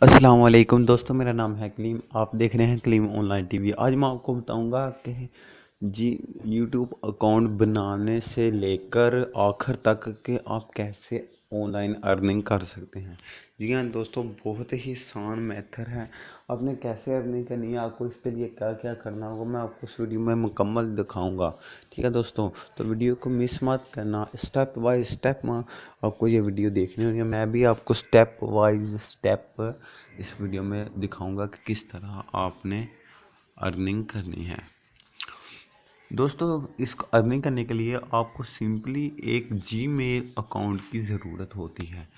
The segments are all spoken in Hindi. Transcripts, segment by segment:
अस्सलाम वालेकुम दोस्तों, मेरा नाम है कलीम। आप देख रहे हैं कलीम ऑनलाइन टीवी। आज मैं आपको बताऊंगा कि जी यूट्यूब अकाउंट बनाने से लेकर आखिर तक कि आप कैसे ऑनलाइन अर्निंग कर सकते हैं। जी हाँ दोस्तों, बहुत ही आसान मेथड है। आपने कैसे अर्निंग करनी है, आपको इसके लिए क्या क्या करना होगा, मैं आपको इस वीडियो में मुकम्मल दिखाऊंगा। ठीक है दोस्तों, तो वीडियो को मिस मत करना। स्टेप बाय स्टेप में आपको ये वीडियो देखनी होगी। मैं भी आपको स्टेप वाइज स्टेप इस वीडियो में दिखाऊंगा कि किस तरह आपने अर्निंग करनी है। दोस्तों, इस अर्निंग करने के लिए आपको सिंपली एक जीमेल अकाउंट की ज़रूरत होती है,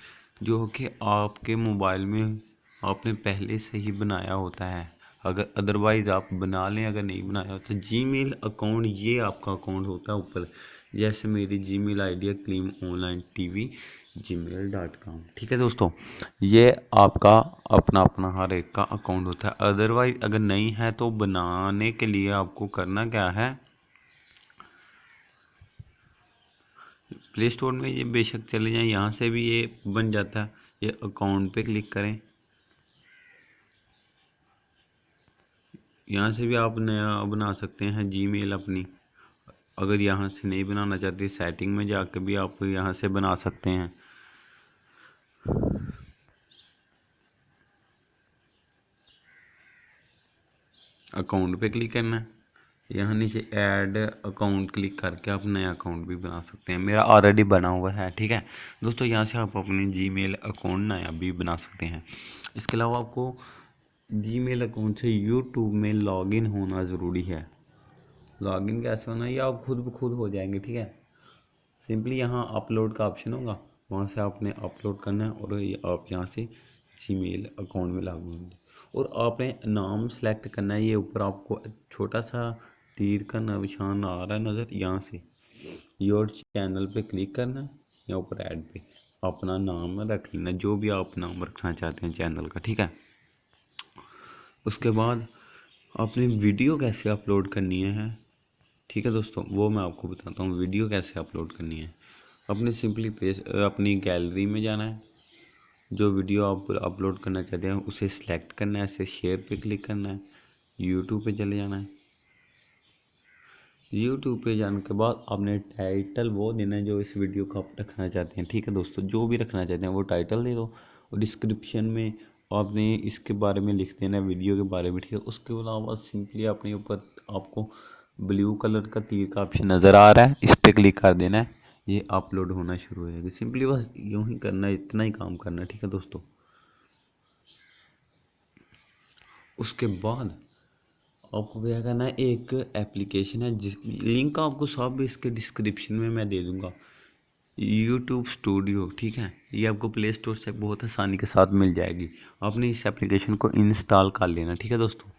जो कि आपके मोबाइल में आपने पहले से ही बनाया होता है। अगर अदरवाइज़ आप बना लें, अगर नहीं बनाया हो तो जीमेल अकाउंट ये आपका अकाउंट होता है ऊपर। जैसे मेरी जीमेल आईडी है cleamonlinetv@gmail.com। ठीक है दोस्तों, ये आपका अपना अपना हर एक का अकाउंट होता है। अदरवाइज अगर नहीं है तो बनाने के लिए आपको करना क्या है, प्ले स्टोर में ये बेशक चले जाएं, यहाँ से भी ये बन जाता है। ये अकाउंट पे क्लिक करें, यहाँ से भी आप नया बना सकते हैं जीमेल अपनी। अगर यहाँ से नहीं बनाना चाहते, सेटिंग में जाकर भी आप यहाँ से बना सकते हैं। अकाउंट पे क्लिक करना है, यहाँ नीचे ऐड अकाउंट क्लिक करके आप नया अकाउंट भी बना सकते हैं। मेरा ऑलरेडी बना हुआ है। ठीक है दोस्तों, यहाँ से आप अपनी जीमेल अकाउंट नया भी बना सकते हैं। इसके अलावा आपको जीमेल अकाउंट से यूट्यूब में लॉगिन होना ज़रूरी है। लॉगिन कैसे होना है, ये आप खुद ब खुद हो जाएंगे। ठीक है, सिंपली यहाँ अपलोड का ऑप्शन होगा, वहाँ से आपने अपलोड करना है और आप यहाँ से जीमेल अकाउंट में लॉगिन होंगे। और आपने नाम सेलेक्ट करना है। ये ऊपर आपको छोटा सा तीर का निशान आ रहा है नज़र, यहाँ से योर चैनल पे क्लिक करना है, या ऊपर ऐड पे अपना नाम रख लेना, जो भी आप नाम रखना चाहते हैं चैनल का। ठीक है, उसके बाद आपने वीडियो कैसे अपलोड करनी है। ठीक है दोस्तों, वो मैं आपको बताता हूँ वीडियो कैसे अपलोड करनी है। अपने सिंपली पेज अपनी गैलरी में जाना है, जो वीडियो आप अपलोड करना चाहते हैं उसे सिलेक्ट करना है, ऐसे शेयर पे क्लिक करना है, यूट्यूब पे चले जाना है। यूट्यूब पे जाने के बाद आपने टाइटल वो देना है जो इस वीडियो को आप रखना चाहते हैं। ठीक है दोस्तों, जो भी रखना चाहते हैं वो टाइटल दे दो, और डिस्क्रिप्शन में आपने इसके बारे में लिख देना है, वीडियो के बारे में। ठीक है, उसके अलावा सिंपली अपने ऊपर आपको ब्लू कलर का तीर का ऑप्शन नज़र आ रहा है, इस पर क्लिक कर देना है, ये अपलोड होना शुरू हो जाएगी। सिंपली बस यूँ ही करना है, इतना ही काम करना है। ठीक है दोस्तों, उसके बाद आपको क्या करना है, एक एप्लीकेशन है जिस लिंक आपको सब इसके डिस्क्रिप्शन में मैं दे दूंगा, यूट्यूब स्टूडियो। ठीक है, ये आपको प्ले स्टोर से बहुत आसानी के साथ मिल जाएगी। आपने इस एप्लीकेशन को इंस्टॉल कर लेना। ठीक है दोस्तों,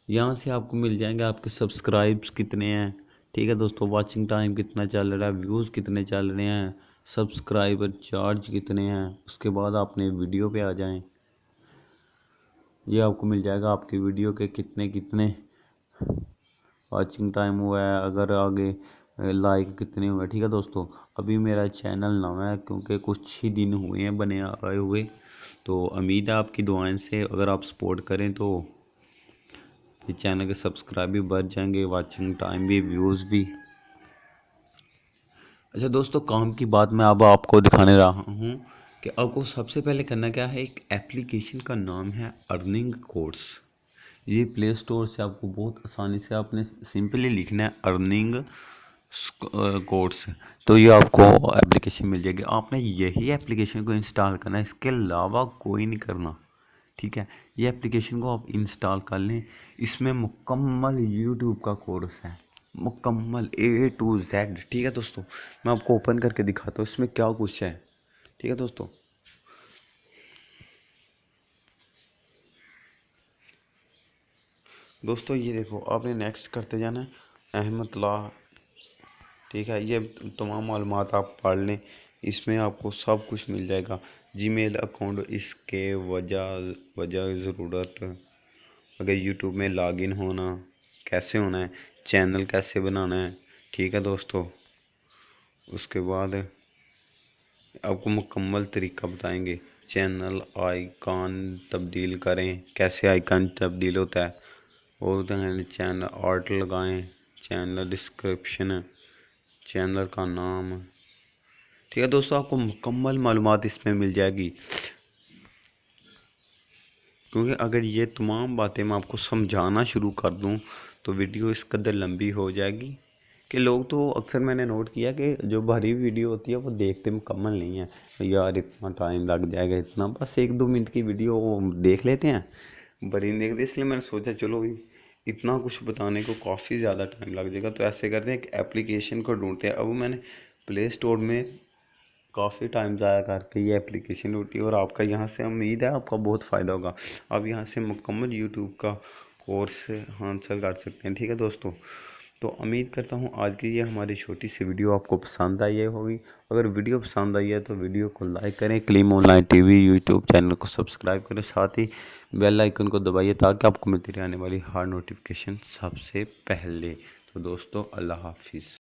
यहाँ से आपको मिल जाएंगे आपके सब्सक्राइब्स कितने हैं। ठीक है दोस्तों, वॉचिंग टाइम कितना चल रहा है, व्यूज़ कितने चल रहे हैं, सब्सक्राइबर चार्ज कितने हैं। उसके बाद आपने वीडियो पे आ जाएं, ये आपको मिल जाएगा आपकी वीडियो के कितने कितने वॉचिंग टाइम हुआ है, अगर आगे लाइक कितने हुए। ठीक है दोस्तों, अभी मेरा चैनल नवा है क्योंकि कुछ ही दिन हुए हैं बने आए हुए, तो उम्मीद है आपकी दुआएं से अगर आप सपोर्ट करें तो ये चैनल के सब्सक्राइब भी बढ़ जाएंगे, वॉचिंग टाइम भी, व्यूज़ भी। अच्छा दोस्तों, काम की बात मैं अब आपको दिखाने रहा हूँ कि आपको सबसे पहले करना क्या है। एक एप्लीकेशन का नाम है अर्निंग कोर्स। ये प्ले स्टोर से आपको बहुत आसानी से आपने सिंपली लिखना है अर्निंग कोर्स, तो ये आपको एप्लीकेशन मिल जाएगी। आपने यही एप्लीकेशन को इंस्टॉल करना है, इसके अलावा कोई नहीं करना। ठीक है, ये एप्लीकेशन को आप इंस्टॉल कर लें। इसमें मुकम्मल यूट्यूब का कोर्स है, मुकम्मल A to Z। ठीक है दोस्तों, मैं आपको ओपन करके दिखाता हूँ इसमें क्या कुछ है। ठीक है दोस्तों, ये देखो, आपने नेक्स्ट करते जाना है, अहमद ला। ठीक है, ये तमाम मालूमात आप पढ़ लें, इसमें आपको सब कुछ मिल जाएगा। जीमेल अकाउंट, इसके वजह वजह ज़रूरत, अगर यूट्यूब में लॉगिन होना कैसे होना है, चैनल कैसे बनाना है। ठीक है दोस्तों, उसके बाद आपको मुकम्मल तरीका बताएंगे। चैनल आइकन तब्दील करें, कैसे आइकन तब्दील होता है, और चैनल आर्ट लगाएं, चैनल डिस्क्रिप्शन, चैनल का नाम। ठीक है दोस्तों, आपको मुकम्मल मालूमात इसमें मिल जाएगी, क्योंकि अगर ये तमाम बातें मैं आपको समझाना शुरू कर दूं तो वीडियो इस कदर लंबी हो जाएगी कि लोग तो अक्सर मैंने नोट किया कि जो भरी वीडियो होती है वो देखते मुकम्मल नहीं है। यार इतना टाइम लग जाएगा, इतना बस 1-2 मिनट की वीडियो वो देख लेते हैं, भरी नहीं देखते। इसलिए मैंने सोचा चलो इतना कुछ बताने को काफ़ी ज़्यादा टाइम लग जाएगा, तो ऐसे करते हैं एक एप्लीकेशन को ढूंढते हैं। अब मैंने प्ले स्टोर में काफ़ी टाइम ज़ाया करके ये एप्लीकेशन ढूंढी, और आपका यहाँ से उम्मीद है आपका बहुत फ़ायदा होगा। आप यहाँ से मुकम्मल यूट्यूब का कोर्स हासिल कर सकते हैं। ठीक है दोस्तों, तो उम्मीद करता हूँ आज की ये हमारी छोटी सी वीडियो आपको पसंद आई होगी। अगर वीडियो पसंद आई है तो वीडियो को लाइक करें, क्लीम ऑनलाइन टीवी यूट्यूब चैनल को सब्सक्राइब करें, साथ ही बेल आइकन को दबाइए ताकि आपको मिलती रहने वाली हर नोटिफिकेशन सबसे पहले। तो दोस्तों, अल्लाह हाफिज़।